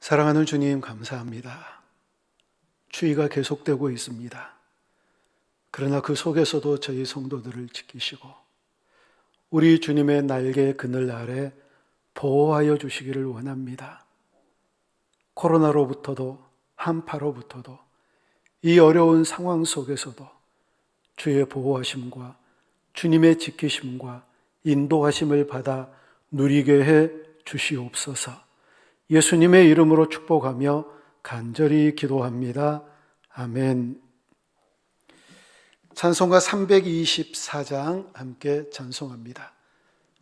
사랑하는 주님, 감사합니다. 추위가 계속되고 있습니다. 그러나 그 속에서도 저희 성도들을 지키시고 우리 주님의 날개 그늘 아래 보호하여 주시기를 원합니다. 코로나로부터도 한파로부터도 이 어려운 상황 속에서도 주의 보호하심과 주님의 지키심과 인도하심을 받아 누리게 해 주시옵소서. 예수님의 이름으로 축복하며 간절히 기도합니다. 아멘. 찬송가 324장 함께 찬송합니다.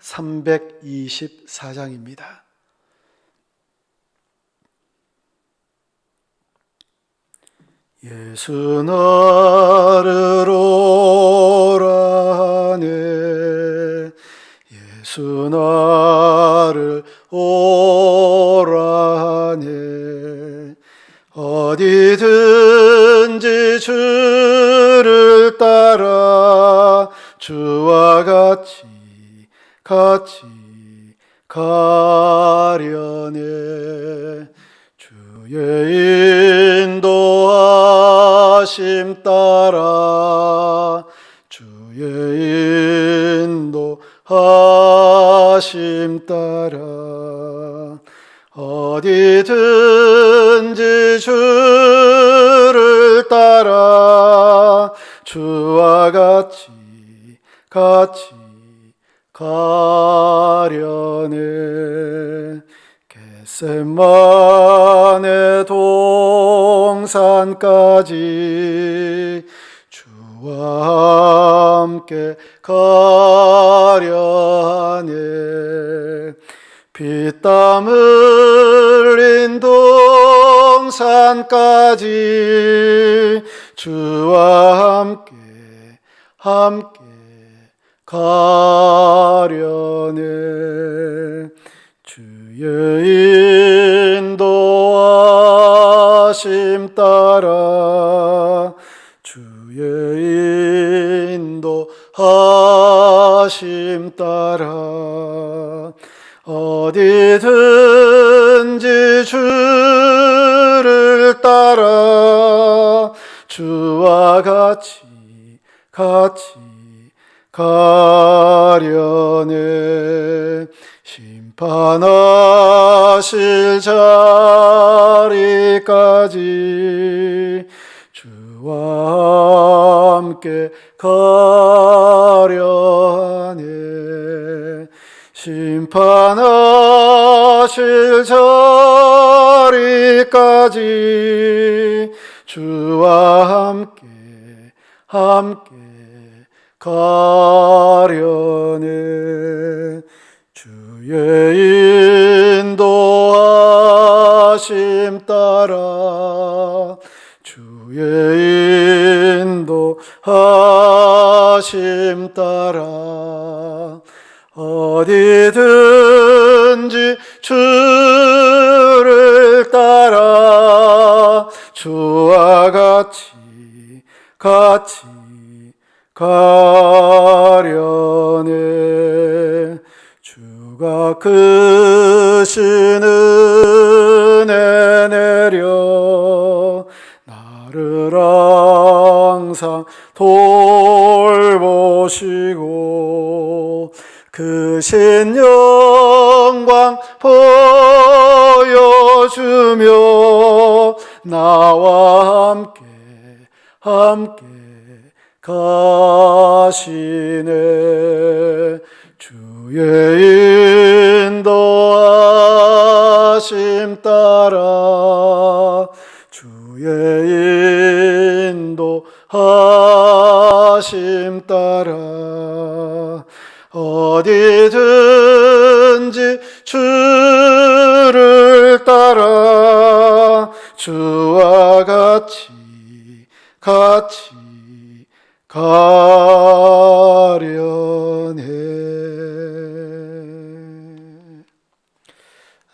324장입니다. 예수 나를 오라네, 예수 나를 오라네. 어디든지 주를 따라 주와 같이 가려네. 주의 인도하심 따라 주의 인도하심 따라 어디든지 주를 따라 주와 같이 가려네. 겟세마네 동산까지 주와 함께 가려하네. 피땀 흘린 동산까지 주와 함께 가려네. 주의 인도하심 따라 주의 인도하심 따라 어디든지 주를 따라 주와 같이 가려네. 심판하실 자리까지 주와 함께 가려하네. 심판하실 자리까지 주와 함께 가려네. 주의 인도하심 따라 주의 인도하심 따라 어디든지 주를 따라 주와 같이 가려네. 주가 크신 은혜 내려 나를 항상 돌보시고 크신 영광 보여주며 나와 함께 가시네. 주의 인도하심 따라 주의 인도하심 따라 어디든지 주를 따라 주와 같이 가려네.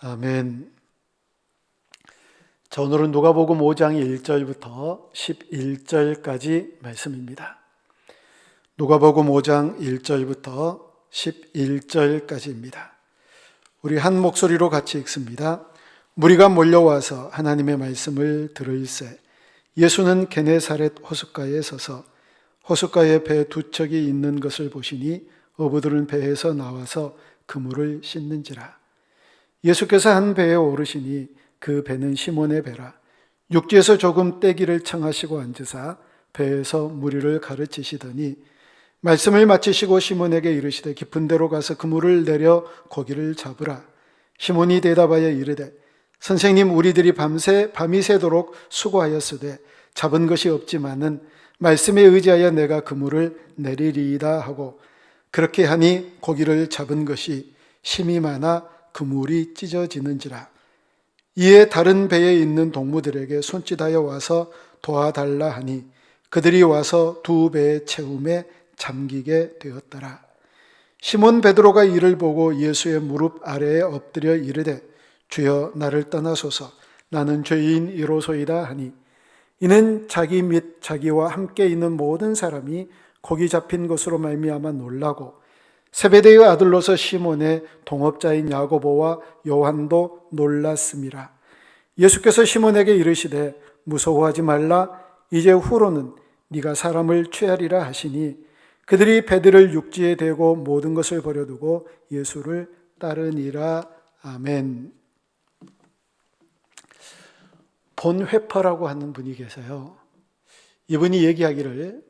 아멘. 자, 오늘은 누가복음 5장 1절부터 11절까지 말씀입니다. 누가복음 5장 1절부터 11절까지입니다. 우리 한 목소리로 같이 읽습니다. 무리가 몰려와서 하나님의 말씀을 들을새 예수는 게네사렛 호숫가에 서서 호숫가에 배 두 척이 있는 것을 보시니 어부들은 배에서 나와서 그물을 씻는지라. 예수께서 한 배에 오르시니 그 배는 시몬의 배라. 육지에서 조금 떼기를 청하시고 앉으사 배에서 무리를 가르치시더니 말씀을 마치시고 시몬에게 이르시되 깊은 데로 가서 그물을 내려 고기를 잡으라. 시몬이 대답하여 이르되 선생님, 우리들이 밤이 새도록 수고하였으되 잡은 것이 없지만은 말씀에 의지하여 내가 그물을 내리리이다 하고 그렇게 하니 고기를 잡은 것이 심이 많아 그물이 찢어지는지라. 이에 다른 배에 있는 동무들에게 손짓하여 와서 도와달라 하니 그들이 와서 두 배의 채움에 잠기게 되었더라. 시몬 베드로가 이를 보고 예수의 무릎 아래에 엎드려 이르되 주여 나를 떠나소서 나는 죄인이로소이다 하니 이는 자기 및 자기와 함께 있는 모든 사람이 고기 잡힌 것으로 말미암아 놀라고 세베대의 아들로서 시몬의 동업자인 야고보와 요한도 놀랐음이라. 예수께서 시몬에게 이르시되 무서워하지 말라. 이제 후로는 네가 사람을 취하리라 하시니 그들이 배들을 육지에 대고 모든 것을 버려두고 예수를 따르니라. 아멘. 본회퍼라고 하는 분이 계세요. 이분이 얘기하기를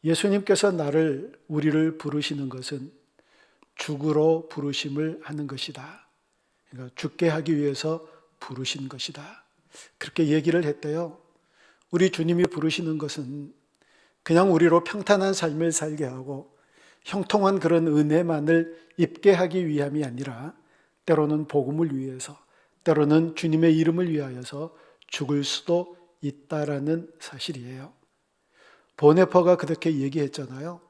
예수님께서 우리를 부르시는 것은 죽으러 부르심을 하는 것이다. 그러니까 죽게 하기 위해서 부르신 것이다. 그렇게 얘기를 했대요. 우리 주님이 부르시는 것은 그냥 우리로 평탄한 삶을 살게 하고 형통한 그런 은혜만을 입게 하기 위함이 아니라 때로는 복음을 위해서, 때로는 주님의 이름을 위하여서 죽을 수도 있다라는 사실이에요. 보네퍼가 그렇게 얘기했잖아요.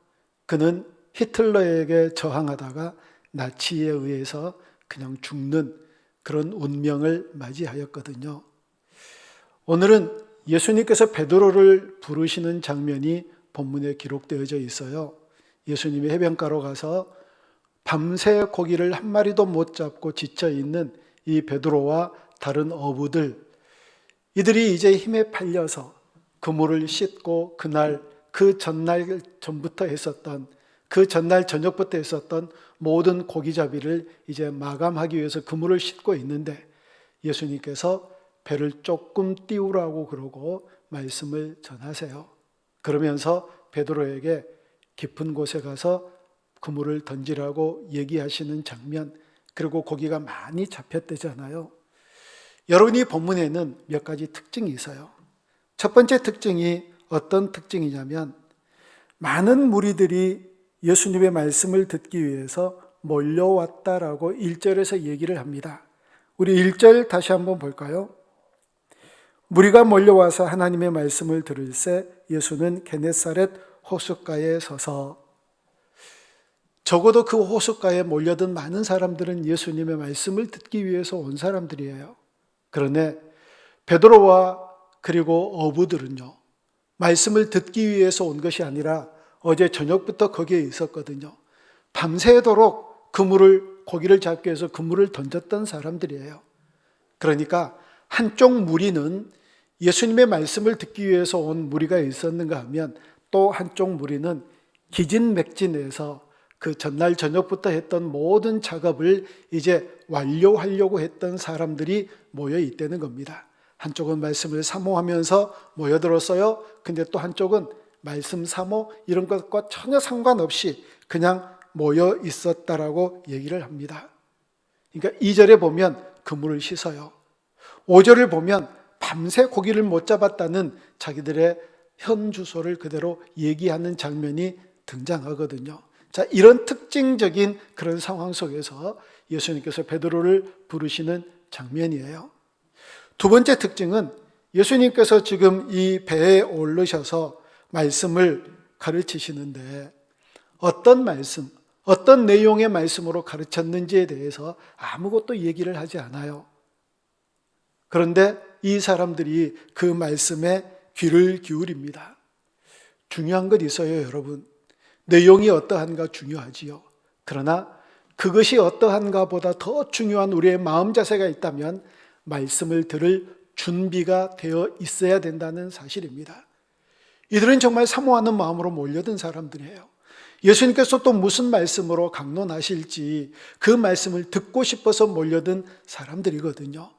그는 히틀러에게 저항하다가 나치에 의해서 그냥 죽는 그런 운명을 맞이하였거든요. 오늘은 예수님께서 베드로를 부르시는 장면이 본문에 기록되어져 있어요. 예수님이 해변가로 가서 밤새 고기를 한 마리도 못 잡고 지쳐있는 이 베드로와 다른 어부들, 이들이 이제 힘에 팔려서 그물을 씻고 그 전날 전부터 했었던, 그 전날 저녁부터 했었던 모든 고기잡이를 이제 마감하기 위해서 그물을 씻고 있는데 예수님께서 배를 조금 띄우라고 그러고 말씀을 전하세요. 그러면서 베드로에게 깊은 곳에 가서 그물을 던지라고 얘기하시는 장면, 그리고 고기가 많이 잡혔대잖아요. 여러분이 본문에는 몇 가지 특징이 있어요. 첫 번째 특징이 어떤 특징이냐면 많은 무리들이 예수님의 말씀을 듣기 위해서 몰려왔다라고 1절에서 얘기를 합니다. 우리 1절 다시 한번 볼까요? 무리가 몰려와서 하나님의 말씀을 들을새 예수는 게네사렛 호숫가에 서서, 적어도 그 호숫가에 몰려든 많은 사람들은 예수님의 말씀을 듣기 위해서 온 사람들이에요. 그런데 베드로와 그리고 어부들은요, 말씀을 듣기 위해서 온 것이 아니라 어제 저녁부터 거기에 있었거든요. 밤새도록 고기를 잡기 위해서 그물을 던졌던 사람들이에요. 그러니까 한쪽 무리는 예수님의 말씀을 듣기 위해서 온 무리가 있었는가 하면 또 한쪽 무리는 기진맥진해서 그 전날 저녁부터 했던 모든 작업을 이제 완료하려고 했던 사람들이 모여 있다는 겁니다. 한쪽은 말씀을 사모하면서 모여들었어요. 근데 또 한쪽은 말씀 사모 이런 것과 전혀 상관없이 그냥 모여 있었다라고 얘기를 합니다. 그러니까 2절에 보면 그물을 씻어요. 5절을 보면 밤새 고기를 못 잡았다는 자기들의 현 주소를 그대로 얘기하는 장면이 등장하거든요. 자, 이런 특징적인 그런 상황 속에서 예수님께서 베드로를 부르시는 장면이에요. 두 번째 특징은 예수님께서 지금 이 배에 오르셔서 말씀을 가르치시는데 어떤 말씀, 어떤 내용의 말씀으로 가르쳤는지에 대해서 아무것도 얘기를 하지 않아요. 그런데 이 사람들이 그 말씀에 귀를 기울입니다. 중요한 것 있어요, 여러분. 내용이 어떠한가 중요하지요. 그러나 그것이 어떠한가 보다 더 중요한 우리의 마음 자세가 있다면 말씀을 들을 준비가 되어 있어야 된다는 사실입니다. 이들은 정말 사모하는 마음으로 몰려든 사람들이에요. 예수님께서 또 무슨 말씀으로 강론하실지 그 말씀을 듣고 싶어서 몰려든 사람들이거든요.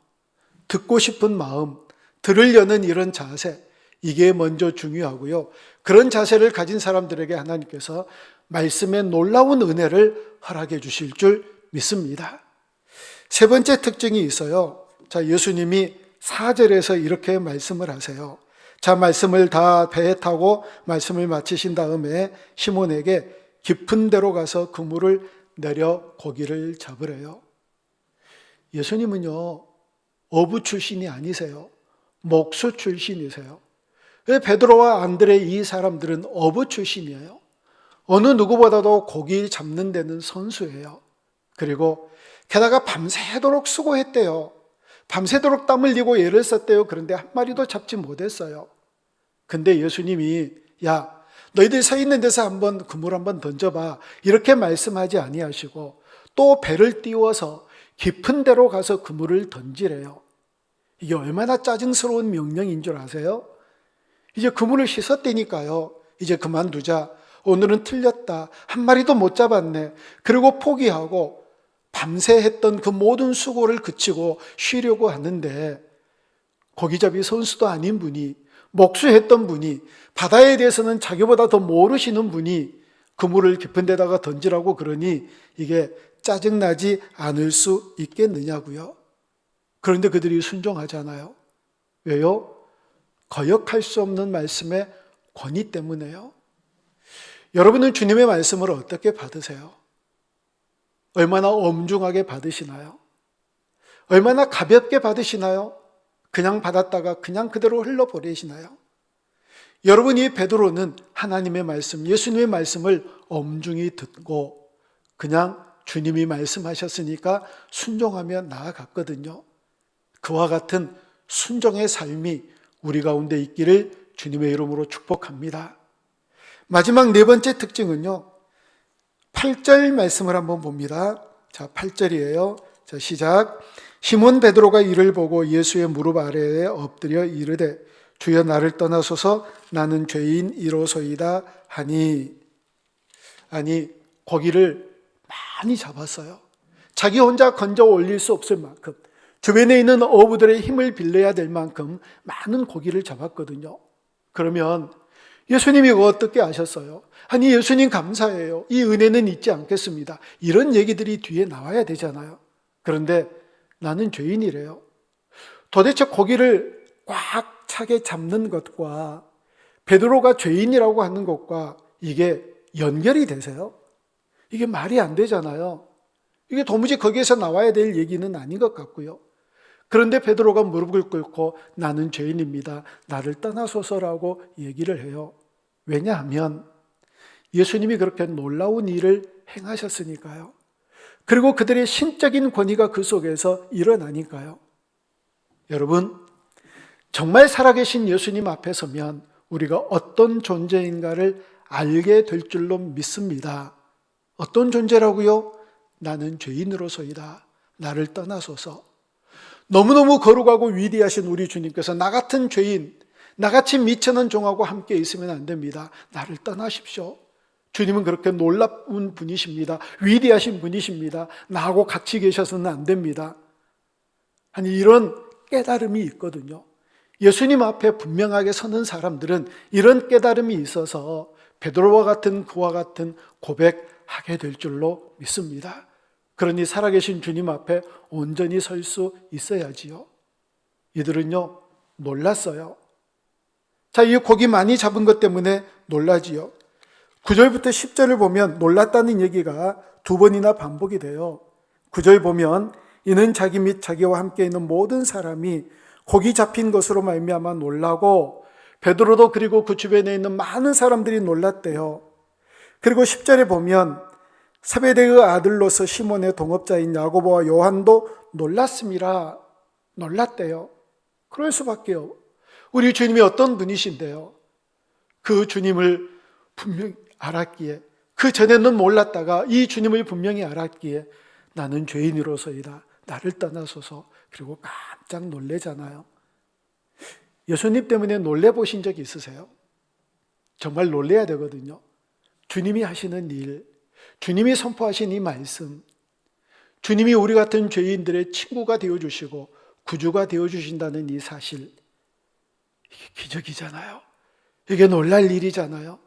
듣고 싶은 마음, 들으려는 이런 자세, 이게 먼저 중요하고요. 그런 자세를 가진 사람들에게 하나님께서 말씀의 놀라운 은혜를 허락해 주실 줄 믿습니다. 세 번째 특징이 있어요. 자, 예수님이 4절에서 이렇게 말씀을 하세요. 자, 말씀을 다 배에 타고 말씀을 마치신 다음에 시몬에게 깊은 데로 가서 그물을 내려 고기를 잡으래요. 예수님은요, 어부 출신이 아니세요. 목수 출신이세요. 베드로와 안드레 이 사람들은 어부 출신이에요. 어느 누구보다도 고기 잡는 데는 선수예요. 그리고 게다가 밤새도록 수고했대요. 밤새도록 땀 흘리고 애를 썼대요. 그런데 한 마리도 잡지 못했어요. 근데 예수님이 야, 너희들 서 있는 데서 한번 그물 한번 던져봐, 이렇게 말씀하지 아니하시고 또 배를 띄워서 깊은 데로 가서 그물을 던지래요. 이게 얼마나 짜증스러운 명령인 줄 아세요? 이제 그물을 씻었다니까요. 이제 그만두자. 오늘은 틀렸다. 한 마리도 못 잡았네. 그리고 포기하고 밤새 했던 그 모든 수고를 그치고 쉬려고 하는데, 고기잡이 선수도 아닌 분이, 목수했던 분이, 바다에 대해서는 자기보다 더 모르시는 분이 그물을 깊은 데다가 던지라고 그러니 이게 짜증나지 않을 수 있겠느냐고요. 그런데 그들이 순종하잖아요. 왜요? 거역할 수 없는 말씀의 권위 때문에요. 여러분은 주님의 말씀을 어떻게 받으세요? 얼마나 엄중하게 받으시나요? 얼마나 가볍게 받으시나요? 그냥 받았다가 그냥 그대로 흘러버리시나요? 여러분, 이 베드로는 하나님의 말씀, 예수님의 말씀을 엄중히 듣고 그냥 주님이 말씀하셨으니까 순종하며 나아갔거든요. 그와 같은 순종의 삶이 우리 가운데 있기를 주님의 이름으로 축복합니다. 마지막 네 번째 특징은요, 8절 말씀을 한번 봅니다. 자, 8절이에요. 자, 시작. 시몬 베드로가 이를 보고 예수의 무릎 아래에 엎드려 이르되 주여 나를 떠나소서 나는 죄인이로소이다 하니. 아니, 고기를 많이 잡았어요. 자기 혼자 건져 올릴 수 없을 만큼, 주변에 있는 어부들의 힘을 빌려야 될 만큼 많은 고기를 잡았거든요. 그러면 예수님이 어떻게 아셨어요? 아니, 예수님 감사해요. 이 은혜는 잊지 않겠습니다. 이런 얘기들이 뒤에 나와야 되잖아요. 그런데 나는 죄인이래요. 도대체 고기를 꽉 차게 잡는 것과 베드로가 죄인이라고 하는 것과 이게 연결이 되세요? 이게 말이 안 되잖아요. 이게 도무지 거기에서 나와야 될 얘기는 아닌 것 같고요. 그런데 베드로가 무릎을 꿇고 나는 죄인입니다. 나를 떠나소서라고 얘기를 해요. 왜냐하면 예수님이 그렇게 놀라운 일을 행하셨으니까요. 그리고 그들의 신적인 권위가 그 속에서 일어나니까요. 여러분, 정말 살아계신 예수님 앞에 서면 우리가 어떤 존재인가를 알게 될 줄로 믿습니다. 어떤 존재라고요? 나는 죄인으로서이다. 나를 떠나소서. 너무너무 거룩하고 위대하신 우리 주님께서 나 같은 죄인, 나같이 미천한 종하고 함께 있으면 안 됩니다. 나를 떠나십시오. 주님은 그렇게 놀라운 분이십니다. 위대하신 분이십니다. 나하고 같이 계셔서는 안 됩니다. 아니, 이런 깨달음이 있거든요. 예수님 앞에 분명하게 서는 사람들은 이런 깨달음이 있어서 베드로와 같은 그와 같은 고백하게 될 줄로 믿습니다. 그러니 살아계신 주님 앞에 온전히 설 수 있어야지요. 이들은요, 놀랐어요. 자, 이 고기 많이 잡은 것 때문에 놀라지요. 9절부터 10절을 보면 놀랐다는 얘기가 두 번이나 반복이 돼요. 9절 보면 이는 자기 및 자기와 함께 있는 모든 사람이 고기 잡힌 것으로 말미암아 놀라고 베드로도 그리고 그 주변에 있는 많은 사람들이 놀랐대요. 그리고 10절에 보면 세베대의 아들로서 시몬의 동업자인 야고보와 요한도 놀랐습니다. 놀랐대요. 그럴 수밖에요. 우리 주님이 어떤 분이신데요. 그 주님을 분명히 알았기에, 그 전에는 몰랐다가 이 주님을 분명히 알았기에 나는 죄인으로서이다. 나를 떠나소서. 그리고 깜짝 놀래잖아요. 예수님 때문에 놀래 보신 적 있으세요? 정말 놀래야 되거든요. 주님이 하시는 일, 주님이 선포하신 이 말씀, 주님이 우리 같은 죄인들의 친구가 되어주시고 구주가 되어주신다는 이 사실, 이게 기적이잖아요. 이게 놀랄 일이잖아요.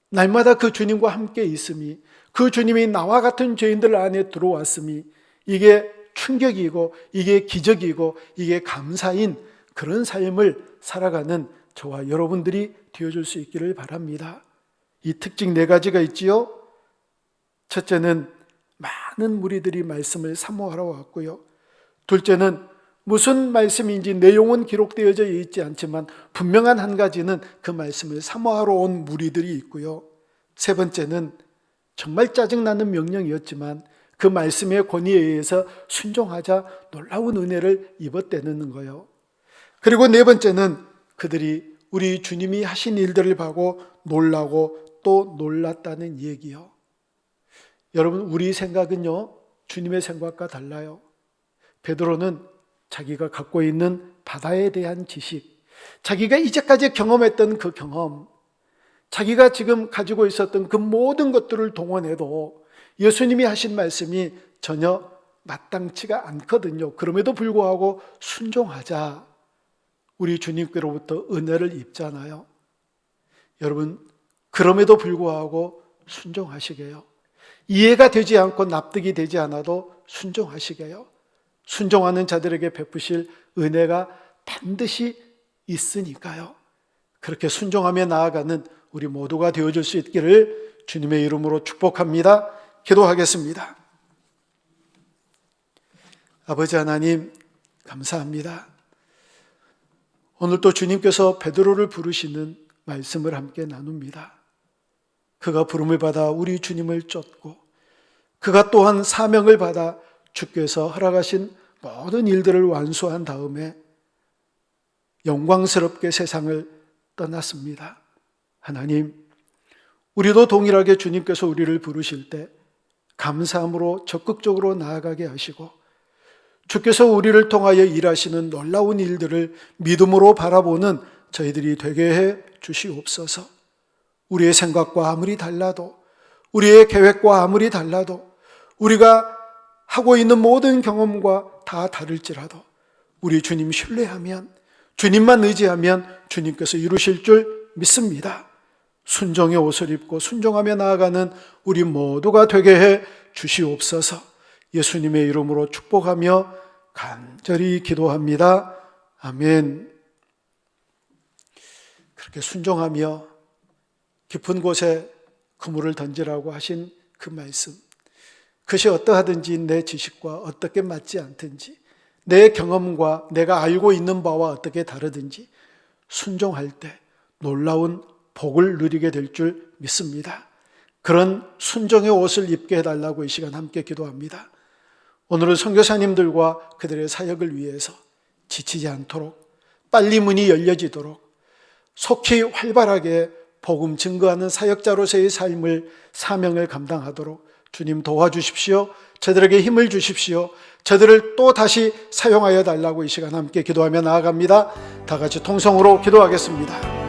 날마다 그 주님과 함께 있음이, 그 주님이 나와 같은 죄인들 안에 들어왔음이, 이게 충격이고 이게 기적이고 이게 감사인 그런 삶을 살아가는 저와 여러분들이 되어줄 수 있기를 바랍니다. 이 특징 4가지가 있지요. 첫째는 많은 무리들이 말씀을 사모하러 왔고요. 둘째는 무슨 말씀인지 내용은 기록되어져 있지 않지만 분명한 한 가지는 그 말씀을 사모하러 온 무리들이 있고요. 세 번째는 정말 짜증나는 명령이었지만 그 말씀의 권위에 의해서 순종하자 놀라운 은혜를 입었다는 거예요. 그리고 네 번째는 그들이 우리 주님이 하신 일들을 보고 놀라고 또 놀랐다는 얘기요. 여러분, 우리 생각은요, 주님의 생각과 달라요. 베드로는 자기가 갖고 있는 바다에 대한 지식, 자기가 이제까지 경험했던 그 경험, 자기가 지금 가지고 있었던 그 모든 것들을 동원해도 예수님이 하신 말씀이 전혀 마땅치가 않거든요. 그럼에도 불구하고 순종하자 우리 주님께로부터 은혜를 입잖아요. 여러분, 그럼에도 불구하고 순종하시게요. 이해가 되지 않고 납득이 되지 않아도 순종하시게요. 순종하는 자들에게 베푸실 은혜가 반드시 있으니까요. 그렇게 순종하며 나아가는 우리 모두가 되어줄 수 있기를 주님의 이름으로 축복합니다. 기도하겠습니다. 아버지 하나님, 감사합니다. 오늘 또 주님께서 베드로를 부르시는 말씀을 함께 나눕니다. 그가 부름을 받아 우리 주님을 쫓고 그가 또한 사명을 받아 주께서 허락하신 모든 일들을 완수한 다음에 영광스럽게 세상을 떠났습니다. 하나님, 우리도 동일하게 주님께서 우리를 부르실 때 감사함으로 적극적으로 나아가게 하시고 주께서 우리를 통하여 일하시는 놀라운 일들을 믿음으로 바라보는 저희들이 되게 해 주시옵소서. 우리의 생각과 아무리 달라도, 우리의 계획과 아무리 달라도, 우리가 하고 있는 모든 경험과 다 다를지라도 우리 주님 신뢰하면, 주님만 의지하면 주님께서 이루실 줄 믿습니다. 순종의 옷을 입고 순종하며 나아가는 우리 모두가 되게 해 주시옵소서. 예수님의 이름으로 축복하며 간절히 기도합니다. 아멘. 그렇게 순종하며 깊은 곳에 그물을 던지라고 하신 그 말씀, 그것이 어떠하든지 내 지식과 어떻게 맞지 않든지, 내 경험과 내가 알고 있는 바와 어떻게 다르든지 순종할 때 놀라운 복을 누리게 될 줄 믿습니다. 그런 순종의 옷을 입게 해달라고 이 시간 함께 기도합니다. 오늘은 선교사님들과 그들의 사역을 위해서 지치지 않도록, 빨리 문이 열려지도록, 속히 활발하게 복음 증거하는 사역자로서의 삶을, 사명을 감당하도록 주님 도와주십시오. 저들에게 힘을 주십시오. 저들을 또 다시 사용하여 달라고 이 시간 함께 기도하며 나아갑니다. 다 같이 통성으로 기도하겠습니다.